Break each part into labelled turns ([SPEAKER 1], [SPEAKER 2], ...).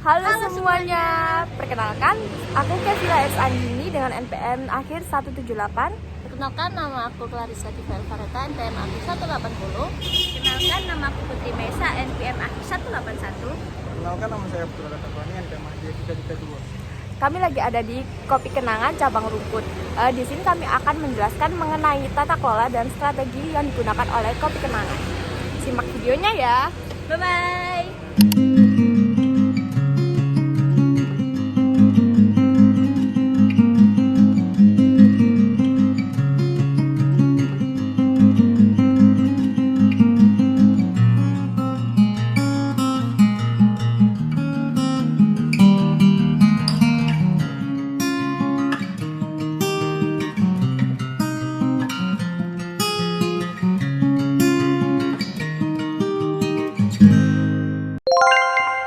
[SPEAKER 1] Halo semuanya, perkenalkan, aku Kevila S. Andini dengan NPM akhir 178.
[SPEAKER 2] Perkenalkan, nama aku Clarissa Diva Elvareta, NPM akhir 180.
[SPEAKER 3] Kenalkan, nama aku Putri Mesa, NPM akhir 181.
[SPEAKER 4] Kenalkan, nama saya Abdul Ratafani, NPM akhir 332.
[SPEAKER 1] Kami lagi ada di Kopi Kenangan Cabang Rumput. Di sini kami akan menjelaskan mengenai tata kelola dan strategi yang digunakan oleh Kopi Kenangan. Simak videonya ya.
[SPEAKER 3] Bye-bye.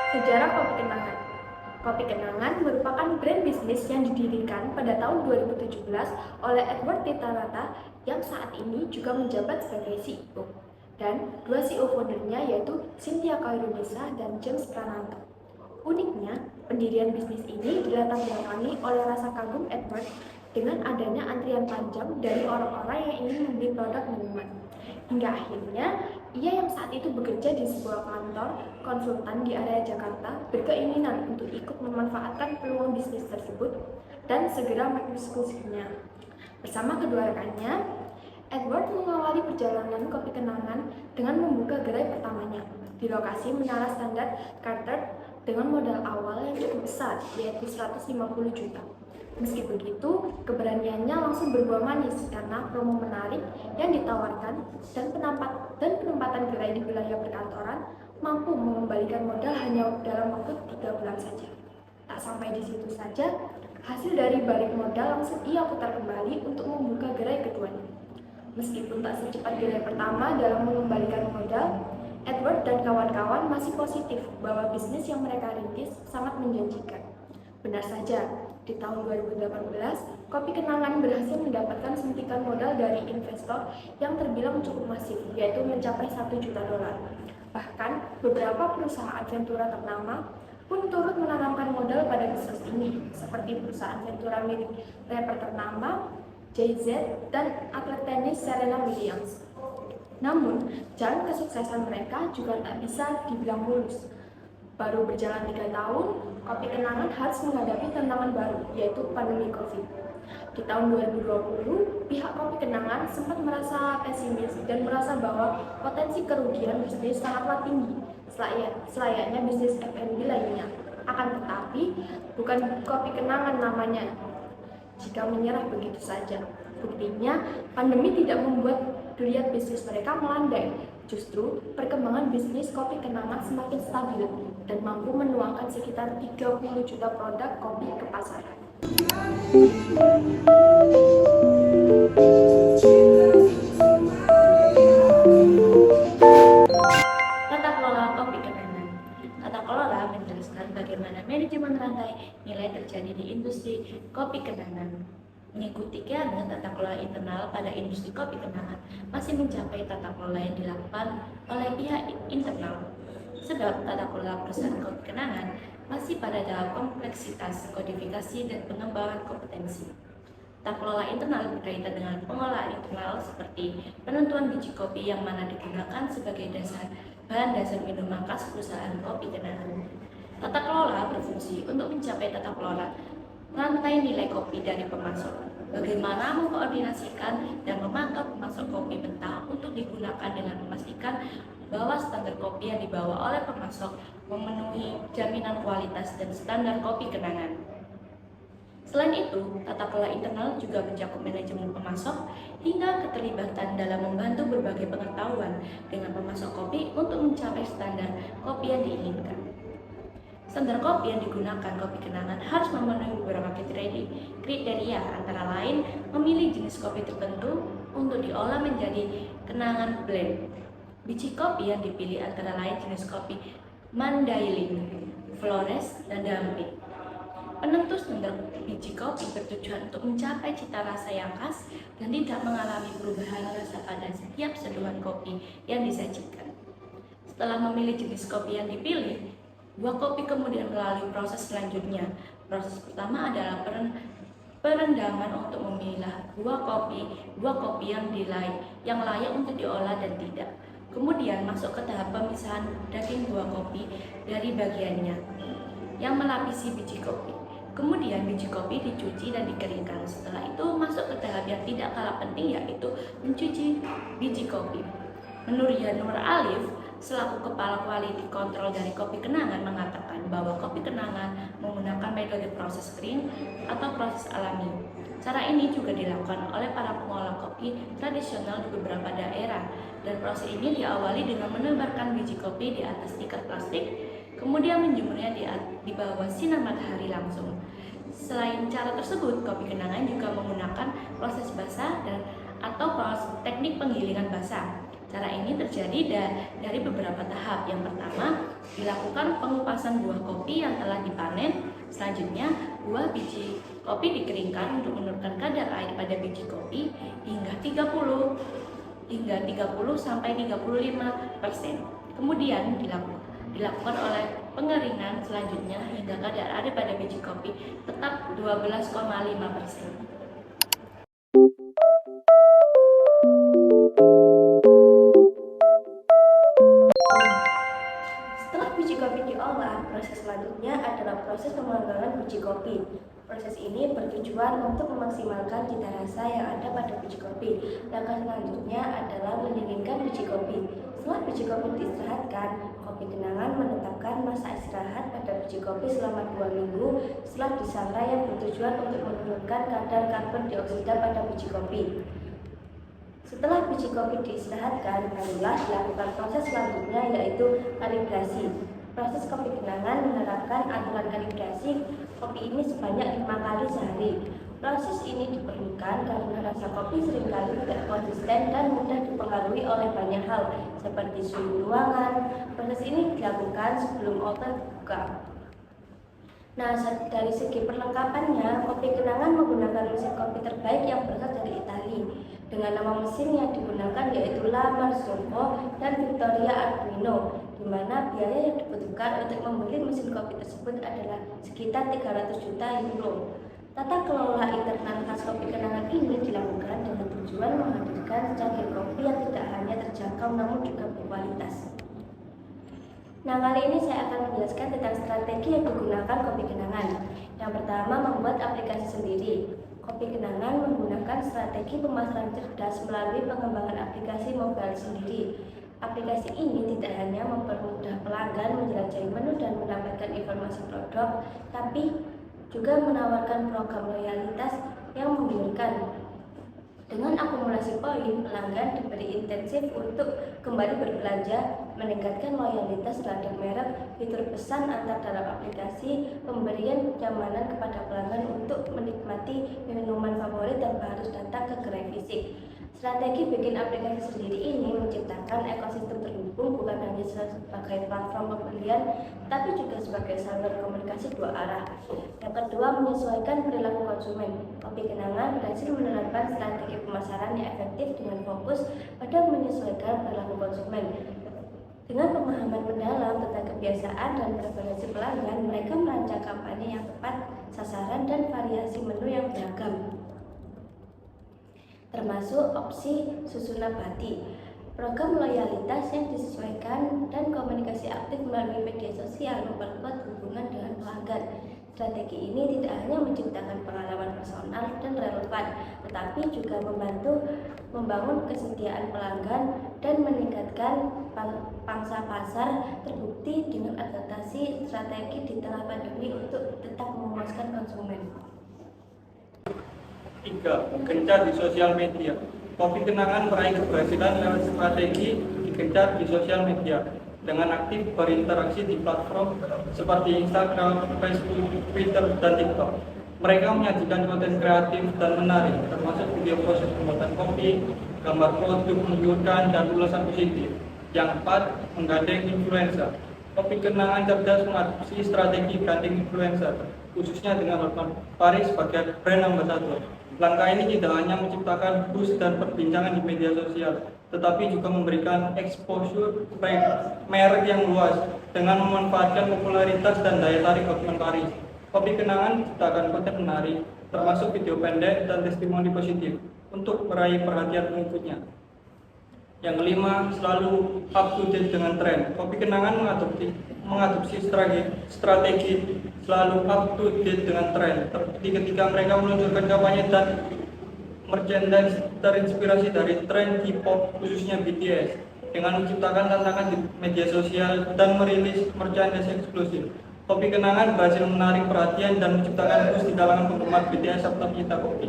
[SPEAKER 1] Sejarah Kopi Kenangan. Kopi Kenangan merupakan brand bisnis yang didirikan pada tahun 2017 oleh Edward T. Tarata yang saat ini juga menjabat sebagai CEO. Dan dua CEO foundernya yaitu Cynthia Kairunisa dan James Prananto. Uniknya, pendirian bisnis ini dilatar belakangi oleh rasa kagum Edward dengan adanya antrian panjang dari orang-orang yang ingin membeli produk minuman. Hingga akhirnya, ia yang saat itu bekerja di sebuah kantor konsultan di area Jakarta berkeinginan untuk ikut memanfaatkan peluang bisnis tersebut dan segera mengeksekusinya. Bersama kedua rekannya, Edward mengawali perjalanan Kopi Kenangan dengan membuka gerai pertamanya di lokasi Menara Standar Chartered dengan modal awal yang cukup besar, yaitu 150 juta. Meski begitu, keberaniannya langsung berbuah manis karena promo menarik yang ditawarkan dan penempatan gerai di wilayah perkantoran mampu mengembalikan modal hanya dalam waktu 3 bulan saja. Tak sampai di situ saja, hasil dari balik modal langsung ia putar kembali untuk membuka gerai keduanya. Meskipun tak secepat gerai pertama dalam mengembalikan modal, Edward dan kawan-kawan masih positif bahwa bisnis yang mereka rintis sangat menjanjikan. Benar saja, di tahun 2018, Kopi Kenangan berhasil mendapatkan suntikan modal dari investor yang terbilang cukup masif, yaitu mencapai 1 juta dolar. Bahkan, beberapa perusahaan Ventura ternama pun turut menanamkan modal pada bisnis ini, seperti perusahaan Ventura milik rapper ternama, Jay-Z, dan atlet tenis Serena Williams. Namun, jalan kesuksesan mereka juga tak bisa dibilang mulus. Baru berjalan 3 tahun, Kopi Kenangan harus menghadapi tantangan baru, yaitu pandemi COVID. Di tahun 2020, pihak Kopi Kenangan sempat merasa pesimis dan merasa bahwa potensi kerugian bisnis sangatlah tinggi, selayaknya bisnis F&B lainnya. Akan tetapi, bukan Kopi Kenangan namanya jika menyerah begitu saja. Buktinya, pandemi tidak membuat geliat bisnis mereka melandai. Justru, perkembangan bisnis Kopi Kenangan semakin stabil dan mampu menuangkan sekitar 30 juta produk kopi ke pasaran.
[SPEAKER 2] Tata kelola Kopi Kenangan. Tata kelola menjelaskan bagaimana manajemen rantai nilai terjadi di industri kopi kenangan. Mengikuti kiana tata kelola internal pada industri kopi kenangan masih mencapai tata kelola yang dilakukan oleh pihak internal. Sebab tata kelola perusahaan kopi kenangan masih pada dalam kompleksitas kodifikasi dan pengembangan kompetensi. Tata kelola internal berkaitan dengan pengolahan internal seperti penentuan biji kopi yang mana digunakan sebagai bahan dasar minuman khas perusahaan kopi kenangan. Tata kelola berfungsi untuk mencapai tata kelola rantai nilai kopi dari pemasok. Bagaimana mengkoordinasikan dan memantau pemasok kopi mentah untuk digunakan dengan memastikan bahwa standar kopi yang dibawa oleh pemasok memenuhi jaminan kualitas dan standar kopi kenangan. Selain itu, tata kelola internal juga mencakup manajemen pemasok hingga keterlibatan dalam membantu berbagai pengetahuan dengan pemasok kopi untuk mencapai standar kopi yang diinginkan. Standar kopi yang digunakan Kopi Kenangan harus memenuhi beberapa kriteria, antara lain memilih jenis kopi tertentu untuk diolah menjadi kenangan blend. Biji kopi yang dipilih antara lain jenis kopi Mandailing, Flores, dan Dampit. Penentu standar biji kopi bertujuan untuk mencapai cita rasa yang khas dan tidak mengalami perubahan rasa pada setiap seduhan kopi yang disajikan. Setelah memilih jenis kopi yang dipilih, Buah kopi kemudian melalui proses selanjutnya. Proses pertama adalah perendaman untuk memilah buah kopi yang layak untuk diolah dan tidak. Kemudian masuk ke tahap pemisahan daging buah kopi dari bagiannya yang melapisi biji kopi. Kemudian biji kopi dicuci dan dikeringkan. Setelah itu masuk ke tahap yang tidak kalah penting, yaitu mencuci biji kopi. Menurut Nur Alif, selaku Kepala Quality Control dari Kopi Kenangan, mengatakan bahwa kopi Kenangan menggunakan metode proses kering atau proses alami. Cara ini juga dilakukan oleh para pengolah kopi tradisional di beberapa daerah, dan proses ini diawali dengan menebarkan biji kopi di atas ikat plastik, kemudian menjemurnya di bawah sinar matahari langsung. Selain cara tersebut, kopi Kenangan juga menggunakan proses basah atau teknik penggilingan basah. Cara ini terjadi dari beberapa tahap. Yang pertama, dilakukan pengupasan buah kopi yang telah dipanen. Selanjutnya, buah biji kopi dikeringkan untuk menurunkan kadar air pada biji kopi hingga 30 sampai 35%. Kemudian dilakukan oleh pengeringan selanjutnya hingga kadar air pada biji kopi tetap 12,5%.
[SPEAKER 1] Setelah biji kopi diolah, proses selanjutnya adalah proses pemanggangan biji kopi. Proses ini bertujuan untuk memaksimalkan cita rasa yang ada pada biji kopi. Langkah selanjutnya adalah mendinginkan biji kopi. Setelah biji kopi diistirahatkan, Kopi Kenangan menetapkan masa istirahat pada biji kopi selama 2 minggu setelah disangrai yang bertujuan untuk menurunkan kadar karbon dioksida pada biji kopi. Setelah biji kopi diistirahatkan, barulah dilakukan proses selanjutnya, yaitu kalibrasi. Proses Kopi Kenangan menerapkan aturan kalibrasi kopi ini sebanyak 5 kali sehari. Proses ini diperlukan karena rasa kopi seringkali tidak konsisten dan mudah dipengaruhi oleh banyak hal, seperti suhu ruangan. Proses ini dilakukan sebelum outlet buka. Nah, dari segi perlengkapannya, Kopi Kenangan menggunakan mesin kopi terbaik yang berasal dari Italia, dengan nama mesin yang digunakan yaitu La Marzocco dan Victoria Arduino, di mana biaya yang dibutuhkan untuk membeli mesin kopi tersebut adalah sekitar 300 juta euro. Tata kelola internal khas Kopi Kenangan ini dilakukan dengan tujuan menghadirkan secangkir kopi yang tidak hanya terjangkau namun juga berkualitas. Nah, kali ini saya akan menjelaskan tentang strategi yang digunakan Kopi Kenangan. Yang pertama, membuat aplikasi sendiri. Kopi Kenangan menggunakan strategi pemasaran cerdas melalui pengembangan aplikasi mobile sendiri. Aplikasi ini tidak hanya mempermudah pelanggan menjelajahi menu dan mendapatkan informasi produk, tapi juga menawarkan program loyalitas yang menggiurkan. Dengan akumulasi poin, pelanggan diberi insentif untuk kembali berbelanja, meningkatkan loyalitas terhadap merek, fitur pesan antar dalam aplikasi, pemberian kenyamanan kepada pelanggan untuk menikmati minuman favorit tanpa harus datang ke gerai fisik. Strategi bikin aplikasi sendiri ini menciptakan ekosistem terhubung bukan hanya sebagai platform pembelian, tapi juga sebagai saluran komunikasi 2 arah. Yang kedua, menyesuaikan perilaku konsumen. Kopi Kenangan berhasil menerapkan strategi pemasaran yang efektif dengan fokus pada menyesuaikan perilaku konsumen. Dengan pemahaman mendalam tentang kebiasaan dan preferensi pelanggan, mereka merancang kampanye yang tepat sasaran dan variasi menu yang beragam, termasuk opsi susunan nabati, program loyalitas yang disesuaikan, dan komunikasi aktif melalui media sosial memperkuat hubungan dengan pelanggan. Strategi ini tidak hanya menciptakan pengalaman personal dan relevan, tetapi juga membantu membangun kesetiaan pelanggan dan meningkatkan pangsa pasar. Terbukti dengan adaptasi strategi di tengah pandemi untuk tetap memuaskan konsumen.
[SPEAKER 4] 3. Gencar di sosial media. Kopi Kenangan meraih keberhasilan lewat strategi digencar di sosial media dengan aktif berinteraksi di platform seperti Instagram, Facebook, Twitter, dan TikTok. Mereka menyajikan konten kreatif dan menarik, termasuk video proses pembuatan kopi, gambar produk menggiurkan, dan ulasan positif. Yang 4. Menggandeng influencer. Kopi Kenangan cerdas mengadopsi strategi branding influencer, khususnya dengan Hotman Paris sebagai brand ambassador. Langkah ini tidak hanya menciptakan buzz dan perbincangan di media sosial, tetapi juga memberikan exposure merek yang luas dengan memanfaatkan popularitas dan daya tarik dokumentaris. Kopi Kenangan menciptakan konten menarik, termasuk video pendek dan testimoni positif untuk meraih perhatian pengikutnya. Yang kelima, selalu up to date dengan tren. Kopi Kenangan mengadopsi strategi selalu up to date dengan tren. Seperti ketika mereka meluncurkan kampanye dan merchandise terinspirasi dari tren K-pop, khususnya BTS, dengan menciptakan tantangan di media sosial dan merilis merchandise eksklusif. Kopi Kenangan berhasil menarik perhatian dan menciptakan buzz di kalangan penggemar BTS serta pecinta kopi.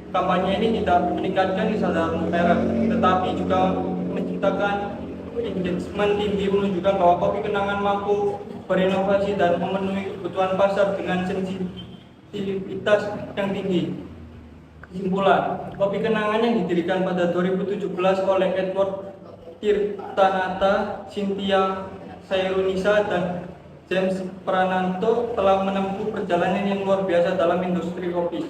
[SPEAKER 4] Kampanye ini tidak meningkatkan kesadaran merek, tetapi juga menciptakan engagement tinggi, menunjukkan bahwa Kopi Kenangan mampu berinovasi dan memenuhi kebutuhan pasar dengan sensitivitas yang tinggi. Kesimpulan, Kopi Kenangan yang didirikan pada 2017 oleh Edward Tirtanata, Cynthia Sairunisa, dan James Prananto telah menempuh perjalanan yang luar biasa dalam industri kopi.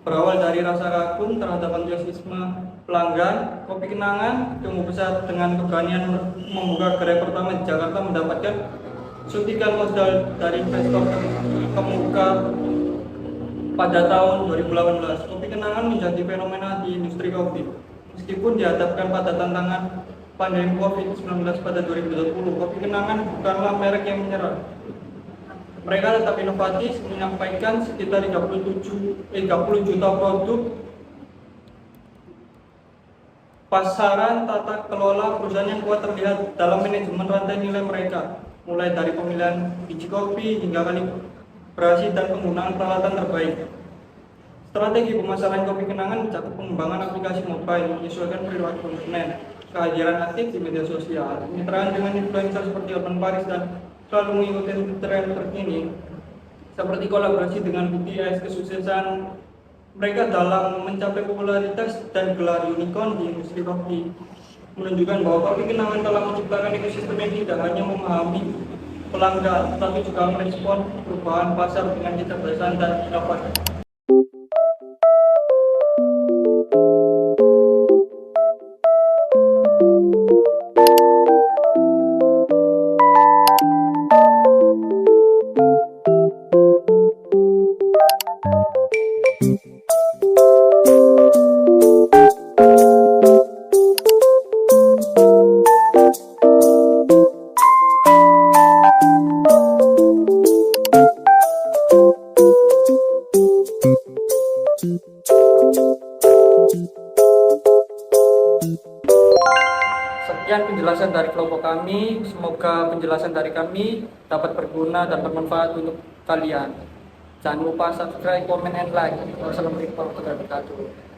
[SPEAKER 4] Berawal dari rasa kagum terhadap antusiasme pelanggan, Kopi Kenangan tumbuh besar dengan keberanian membuka gerai pertama di Jakarta, mendapatkan suntikan modal dari investor terkemuka pada tahun 2018. Kopi Kenangan menjadi fenomena di industri kopi. Meskipun dihadapkan pada tantangan pandemi COVID-19 pada 2020, Kopi Kenangan bukanlah merek yang menyerah. Mereka tetap inovatif, menyampaikan sekitar 30 juta produk, pasaran, tata kelola perusahaan yang kuat terlihat dalam manajemen rantai nilai mereka, mulai dari pemilihan biji kopi hingga kalibrasi dan penggunaan peralatan terbaik. Strategi pemasaran Kopi Kenangan mencakup pengembangan aplikasi mobile menyesuaikan perilaku konsumen, kehadiran aktif di media sosial, kemitraan dengan influencer seperti Urban Paris, dan selalu mengikuti tren terkini seperti kolaborasi dengan BTS. Kesuksesan mereka dalam mencapai popularitas dan gelar unicorn di industri kopi menunjukkan bahwa Kopi Kenangan telah menciptakan ekosistem yang tidak hanya memahami pelanggan, tetapi juga merespon perubahan pasar dengan kecerdasan dan inovasi. Sekian penjelasan dari kelompok kami. Semoga penjelasan dari kami dapat berguna dan bermanfaat untuk kalian. Jangan lupa subscribe, comment, and like. Wassalamualaikum warahmatullahi wabarakatuh.